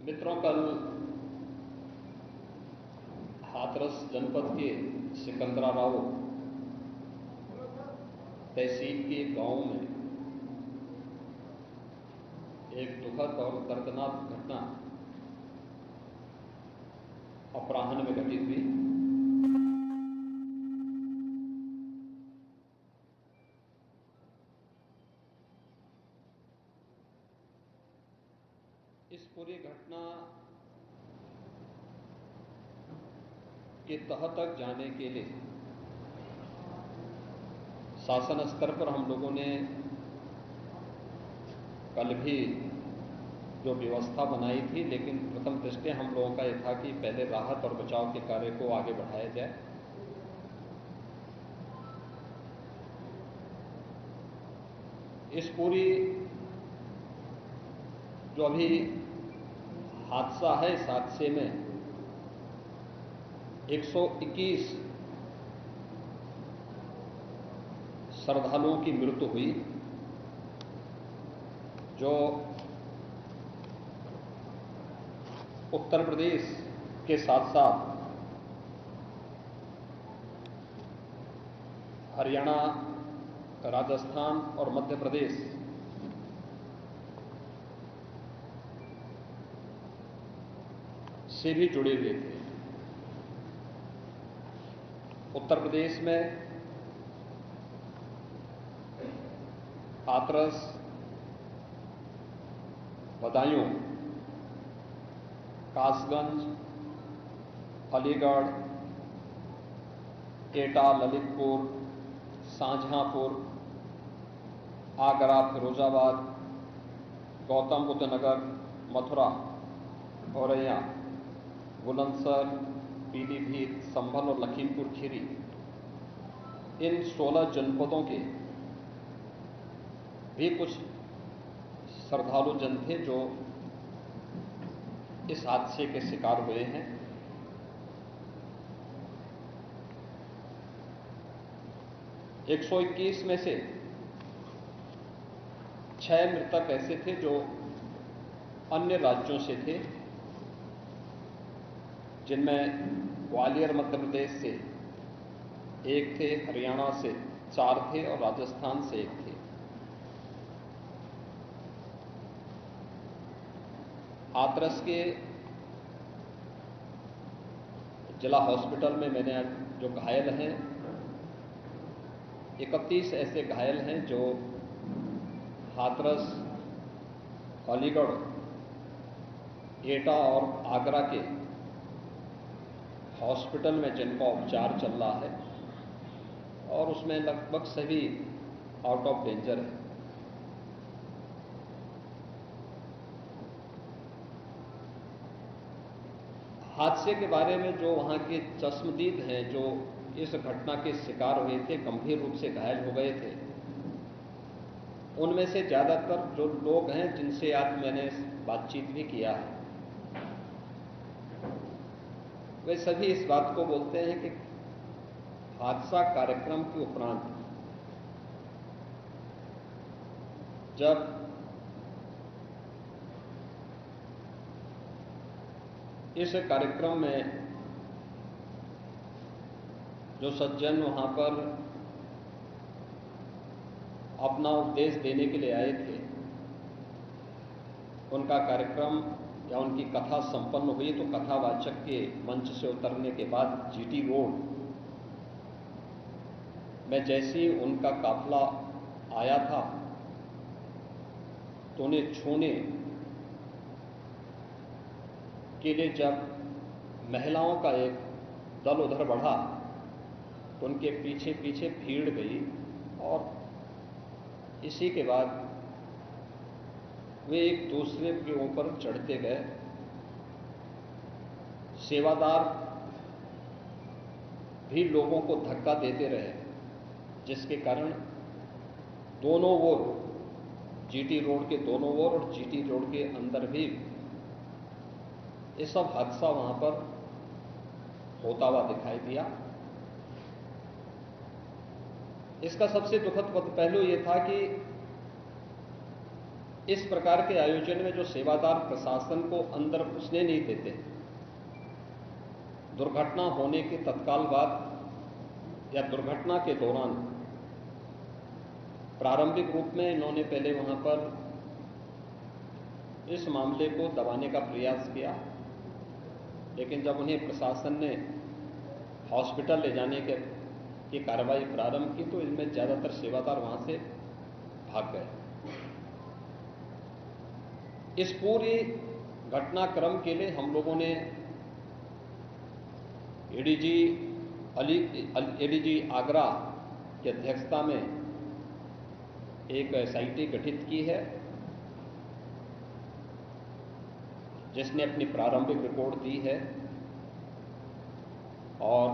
मित्रों, कल हाथरस जनपद के सिकंदराराव तहसील के गांव में एक दुखद और दर्दनाक घटना अपराह्न में घटित हुई। इस पूरी घटना के तह तक जाने के लिए शासन स्तर पर हम लोगों ने कल भी जो व्यवस्था बनाई थी, लेकिन प्रथम दृष्टया हम लोगों का यह था कि पहले राहत और बचाव के कार्य को आगे बढ़ाया जाए। इस पूरी जो अभी हादसा है, इस हादसे में 121 श्रद्धालुओं की मृत्यु हुई, जो उत्तर प्रदेश के साथ साथ हरियाणा, राजस्थान और मध्य प्रदेश से भी जुड़े हुए थे। उत्तर प्रदेश में हाथरस, बदायूं, कासगंज, अलीगढ़, एटा, ललितपुर, शाहजहांपुर, आगरा, फिरोजाबाद, गौतम बुद्ध नगर, मथुरा, औरैया, बुलंदशहर, पीलीभीत, संभल और लखीमपुर खीरी, इन 16 जनपदों के भी कुछ श्रद्धालु जन थे जो इस हादसे के शिकार हुए हैं। एक 121 में से 6 मृतक ऐसे थे जो अन्य राज्यों से थे, जिनमें ग्वालियर मध्य प्रदेश से 1 थे, हरियाणा से 4 थे और राजस्थान से 1 थे। हाथरस के जिला हॉस्पिटल में मैंने जो घायल हैं, 31 ऐसे घायल हैं जो हाथरस, अलीगढ़, एटा और आगरा के हॉस्पिटल में जिनका उपचार चल रहा है, और उसमें लगभग सभी आउट ऑफ डेंजर है। हादसे के बारे में जो वहां के चश्मदीद हैं, जो इस घटना के शिकार हुए थे, गंभीर रूप से घायल हो गए थे, उनमें से ज्यादातर जो लोग हैं जिनसे आज मैंने बातचीत भी किया है, वे सभी इस बात को बोलते हैं कि हादसा कार्यक्रम के उपरांत जब इस कार्यक्रम में जो सज्जन वहां पर अपना उपदेश देने के लिए आए थे, उनका कार्यक्रम या उनकी कथा संपन्न हुई, तो कथावाचक के मंच से उतरने के बाद जीटी रोड में जैसे ही उनका काफिला आया था, तो उन्हें छूने के लिए जब महिलाओं का एक दल उधर बढ़ा, तो उनके पीछे पीछे भीड़ गई और इसी के बाद वे एक दूसरे के ऊपर चढ़ते गए। सेवादार भी लोगों को धक्का देते रहे, जिसके कारण दोनों ओर, जीटी रोड के दोनों ओर और जीटी रोड के अंदर भी ये सब हादसा वहां पर होता हुआ दिखाई दिया। इसका सबसे दुखद पहलू यह था कि इस प्रकार के आयोजन में जो सेवादार प्रशासन को अंदर घुसने नहीं देते, दुर्घटना होने के तत्काल बाद या दुर्घटना के दौरान प्रारंभिक रूप में इन्होंने पहले वहां पर इस मामले को दबाने का प्रयास किया, लेकिन जब उन्हें प्रशासन ने हॉस्पिटल ले जाने की कार्रवाई प्रारंभ की तो इनमें ज्यादातर सेवादार वहां से भाग गए। इस पूरी घटनाक्रम के लिए हम लोगों ने एडीजी आगरा की अध्यक्षता में एक एसआईटी गठित की है, जिसने अपनी प्रारंभिक रिपोर्ट दी है और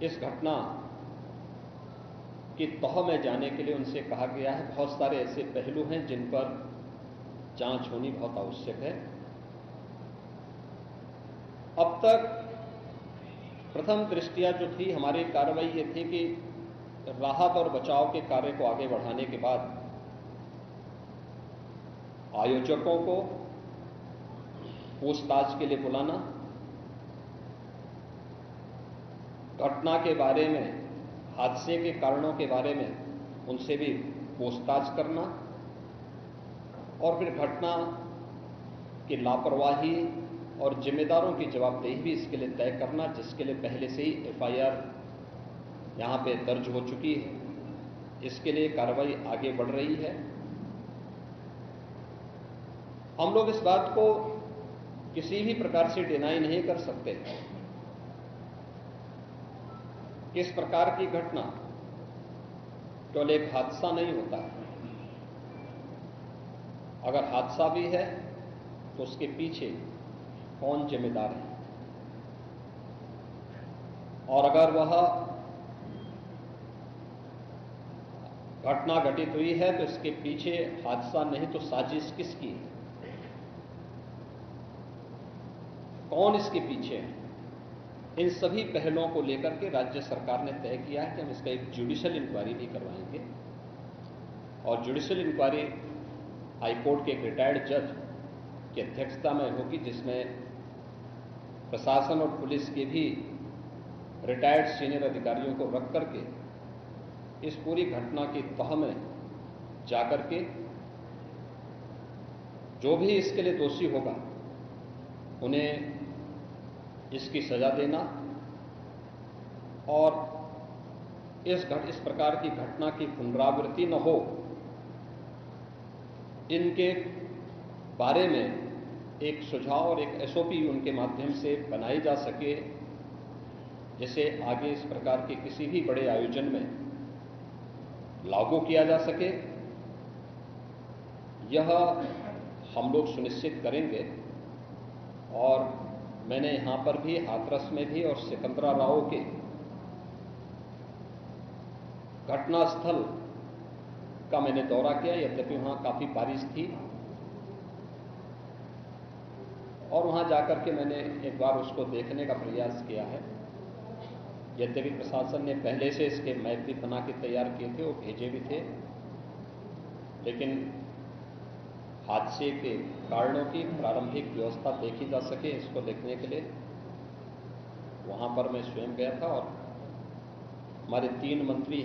इस घटना की तह में जाने के लिए उनसे कहा गया है। बहुत सारे ऐसे पहलू हैं जिन पर जांच होनी बहुत आवश्यक है। अब तक प्रथम दृष्टया जो थी हमारी कार्रवाई ये थी कि राहत और बचाव के कार्य को आगे बढ़ाने के बाद आयोजकों को पूछताछ के लिए बुलाना, घटना के बारे में, हादसे के कारणों के बारे में उनसे भी पूछताछ करना और फिर घटना की लापरवाही और जिम्मेदारों की जवाबदेही भी इसके लिए तय करना, जिसके लिए पहले से ही एफआईआर यहां पे दर्ज हो चुकी है। इसके लिए कार्रवाई आगे बढ़ रही है। हम लोग इस बात को किसी भी प्रकार से डिनाई नहीं कर सकते कि इस प्रकार की घटना केवल एक हादसा नहीं होता है। अगर हादसा भी है तो उसके पीछे कौन जिम्मेदार है, और अगर वह घटना घटित हुई है तो इसके पीछे हादसा नहीं तो साजिश किसकी है, कौन इसके पीछे है। इन सभी पहलुओं को लेकर के राज्य सरकार ने तय किया है कि हम इसका एक जुडिशियल इंक्वायरी भी करवाएंगे और जुडिशियल इंक्वायरी हाईकोर्ट के एक रिटायर्ड जज की अध्यक्षता में होगी, जिसमें प्रशासन और पुलिस के भी रिटायर्ड सीनियर अधिकारियों को रख करके इस पूरी घटना की तह में जाकर के जो भी इसके लिए दोषी होगा उन्हें इसकी सजा देना और इस प्रकार की घटना की पुनरावृत्ति न हो, इनके बारे में एक सुझाव और एक एसओपी उनके माध्यम से बनाई जा सके, जिसे आगे इस प्रकार के किसी भी बड़े आयोजन में लागू किया जा सके। यह हम लोग सुनिश्चित करेंगे। और मैंने यहां पर भी हाथरस में भी और सिकंदराराव के घटनास्थल का मैंने दौरा किया, यद्यपि वहां काफी बारिश थी, और वहां जाकर के मैंने एक बार उसको देखने का प्रयास किया है। यद्यपि प्रशासन ने पहले से इसके मैप भी बना के तैयार किए थे, वो भेजे भी थे, लेकिन हादसे के कारणों की प्रारंभिक व्यवस्था देखी जा सके इसको देखने के लिए वहां पर मैं स्वयं गया था। और हमारे 3 मंत्री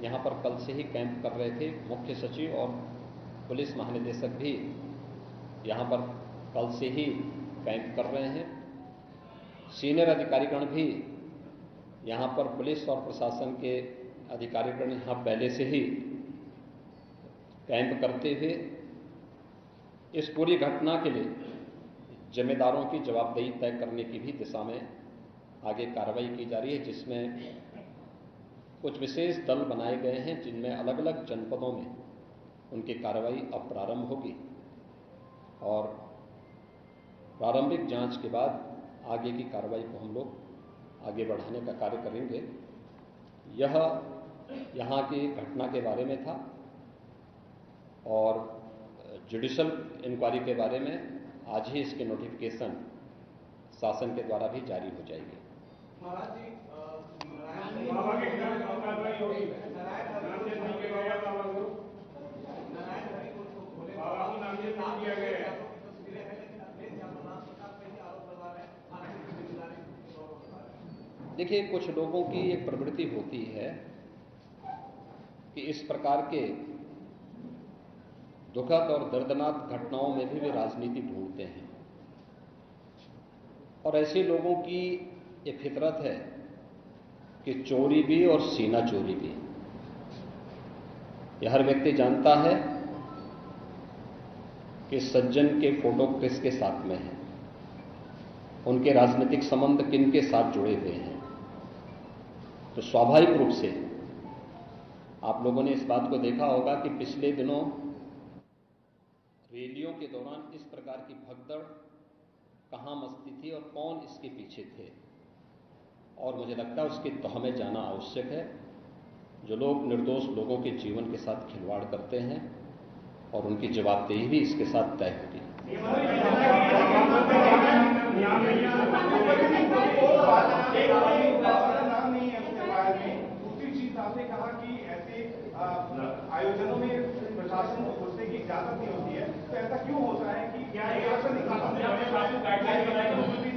यहां पर कल से ही कैंप कर रहे थे। मुख्य सचिव और पुलिस महानिदेशक भी यहां पर कल से ही कैंप कर रहे हैं। सीनियर अधिकारीगण भी यहां पर पुलिस और प्रशासन के अधिकारीगण यहां पहले से ही कैंप करते हुए इस पूरी घटना के लिए जिम्मेदारों की जवाबदेही तय करने की भी दिशा में आगे कार्रवाई की जा रही है, जिसमें कुछ विशेष दल बनाए गए हैं, जिनमें अलग अलग जनपदों में उनकी कार्रवाई अब प्रारंभ होगी और प्रारंभिक जांच के बाद आगे की कार्रवाई को हम लोग आगे बढ़ाने का कार्य करेंगे। यह यहाँ की घटना के बारे में था और जुडिशियल इंक्वायरी के बारे में आज ही इसके नोटिफिकेशन शासन के द्वारा भी जारी हो जाएगी। महाराज जी, देखिए, कुछ लोगों की एक प्रवृत्ति होती है कि इस प्रकार के दुखद और दर्दनाक घटनाओं में भी वे राजनीति ढूंढते हैं। और ऐसे लोगों की ये फितरत है कि चोरी भी और सीना चोरी भी। यह हर व्यक्ति जानता है कि सज्जन के फोटो किसके साथ में है, उनके राजनीतिक संबंध किन के साथ जुड़े हुए हैं। तो स्वाभाविक रूप से आप लोगों ने इस बात को देखा होगा कि पिछले दिनों रैलियों के दौरान इस प्रकार की भगदड़ कहां मचती थी और कौन इसके पीछे थे। और मुझे लगता है उसकी तह में जाना आवश्यक है। जो लोग निर्दोष लोगों के जीवन के साथ खिलवाड़ करते हैं और उनकी जवाबदेही भी इसके साथ तय होगी। दूसरी चीज आपने कहा कि ऐसे आयोजनों में प्रशासन को घुसने की इजाजत नहीं होती है, तो ऐसा क्यों होता है कि क्या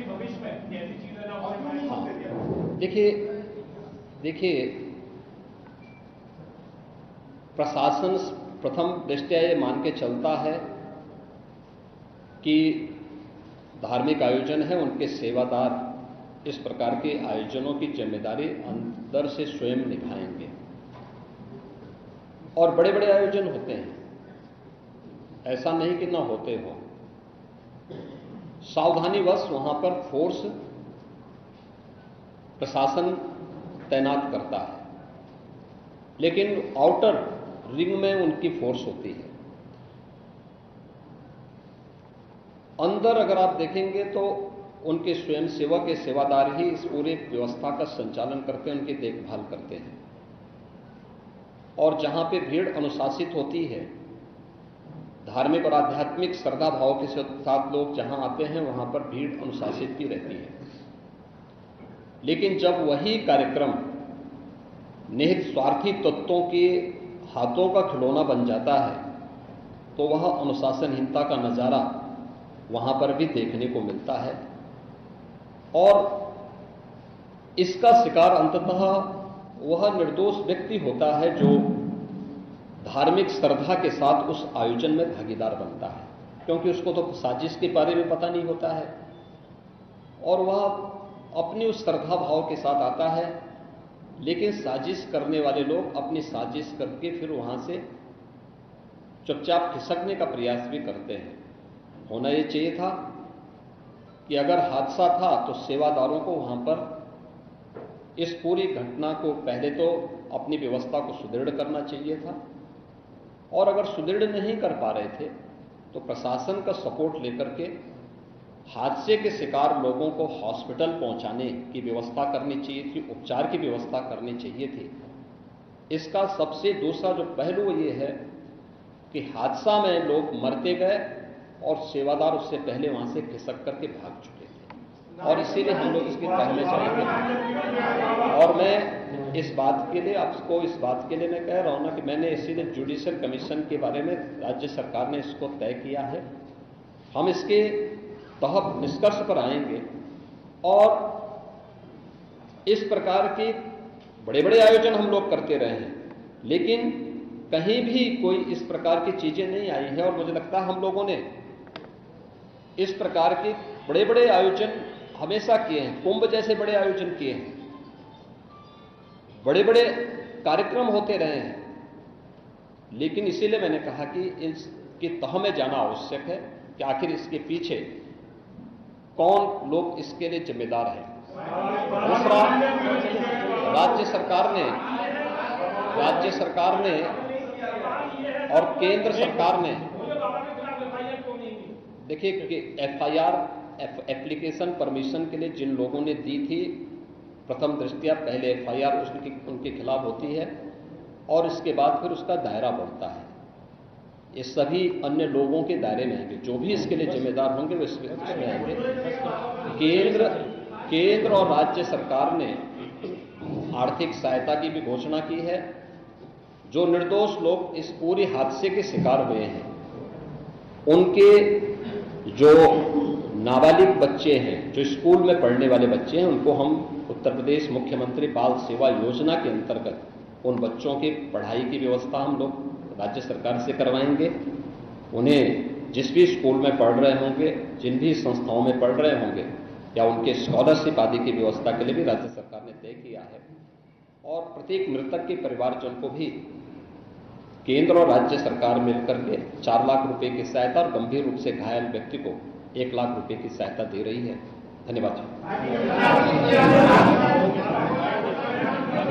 भविष्य में ऐसी चीजें ना हो? देखिए, प्रशासन प्रथम दृष्टया ये मान के चलता है कि धार्मिक आयोजन है, उनके सेवादार इस प्रकार के आयोजनों की जिम्मेदारी अंदर से स्वयं निभाएंगे। और बड़े बड़े आयोजन होते हैं, ऐसा नहीं कि ना होते हो। सावधानीवश वहां पर फोर्स प्रशासन तैनात करता है, लेकिन आउटर रिंग में उनकी फोर्स होती है। अंदर अगर आप देखेंगे तो उनके स्वयंसेवक, सेवादार ही इस पूरे व्यवस्था का संचालन करते हैं, उनकी देखभाल करते हैं। और जहां पे भीड़ अनुशासित होती है, धार्मिक और आध्यात्मिक श्रद्धा भाव के साथ लोग जहां आते हैं, वहां पर भीड़ अनुशासित भी रहती है। लेकिन जब वही कार्यक्रम निहित स्वार्थी तत्वों के हाथों का खिलौना बन जाता है, तो वह अनुशासनहीनता का नजारा वहां पर भी देखने को मिलता है। और इसका शिकार अंततः वह निर्दोष व्यक्ति होता है जो धार्मिक श्रद्धा के साथ उस आयोजन में भागीदार बनता है, क्योंकि उसको तो साजिश के बारे में पता नहीं होता है और वह अपनी उस श्रद्धा भाव के साथ आता है। लेकिन साजिश करने वाले लोग अपनी साजिश करके फिर वहां से चुपचाप खिसकने का प्रयास भी करते हैं। होना यह चाहिए था कि अगर हादसा था तो सेवादारों को वहां पर इस पूरी घटना को पहले तो अपनी व्यवस्था को सुदृढ़ करना चाहिए था, और अगर सुदृढ़ नहीं कर पा रहे थे तो प्रशासन का सपोर्ट लेकर के हादसे के शिकार लोगों को हॉस्पिटल पहुंचाने की व्यवस्था करनी चाहिए थी, उपचार की व्यवस्था करनी चाहिए थी। इसका सबसे दूसरा जो पहलू ये है कि हादसा में लोग मरते गए और सेवादार उससे पहले वहां से खिसक करके भाग चुके थे, और इसीलिए हम लोग इसकी तह में चलेंगे। और मैं इस बात के लिए आपको इस बात के लिए मैं कह रहा हूं ना कि मैंने इसीलिए जुडिशियल कमीशन के बारे में राज्य सरकार ने इसको तय किया है। हम इसके तहत निष्कर्ष पर आएंगे और इस प्रकार के बड़े बड़े आयोजन हम लोग करते रहे हैं, लेकिन कहीं भी कोई इस प्रकार की चीजें नहीं आई हैं। और मुझे लगता है हम लोगों ने इस प्रकार के बड़े बड़े आयोजन हमेशा किए हैं, कुंभ जैसे बड़े आयोजन किए हैं, बड़े बड़े कार्यक्रम होते रहे हैं। लेकिन इसीलिए मैंने कहा कि इसकी तह में जाना आवश्यक है कि आखिर इसके पीछे कौन लोग इसके लिए जिम्मेदार हैं। दूसरा, राज्य सरकार ने और केंद्र सरकार ने, देखिए कि एफआईआर एप्लीकेशन परमिशन के लिए जिन लोगों ने दी थी, प्रथम दृष्टया पहले एफआईआर उनके खिलाफ होती है और इसके बाद फिर उसका दायरा बढ़ता है। ये सभी अन्य लोगों के दायरे में आएंगे, जो भी इसके लिए जिम्मेदार होंगे वो इसमें आएंगे। केंद्र और राज्य सरकार ने आर्थिक सहायता की भी घोषणा की है। जो निर्दोष लोग इस पूरे हादसे के शिकार हुए हैं, उनके जो नाबालिग बच्चे हैं, जो स्कूल में पढ़ने वाले बच्चे हैं, उनको हम उत्तर प्रदेश मुख्यमंत्री बाल सेवा योजना के अंतर्गत उन बच्चों की पढ़ाई की व्यवस्था हम लोग राज्य सरकार से करवाएंगे। उन्हें जिस भी स्कूल में पढ़ रहे होंगे, जिन भी संस्थाओं में पढ़ रहे होंगे, या उनके स्कॉलरशिप आदि की व्यवस्था के लिए भी राज्य सरकार ने तय किया है। और प्रत्येक मृतक के परिवारजन को भी केंद्र और राज्य सरकार मिलकर के 4 लाख रुपए की सहायता और गंभीर रूप से घायल व्यक्ति को 1 लाख रुपए की सहायता दे रही है। धन्यवाद।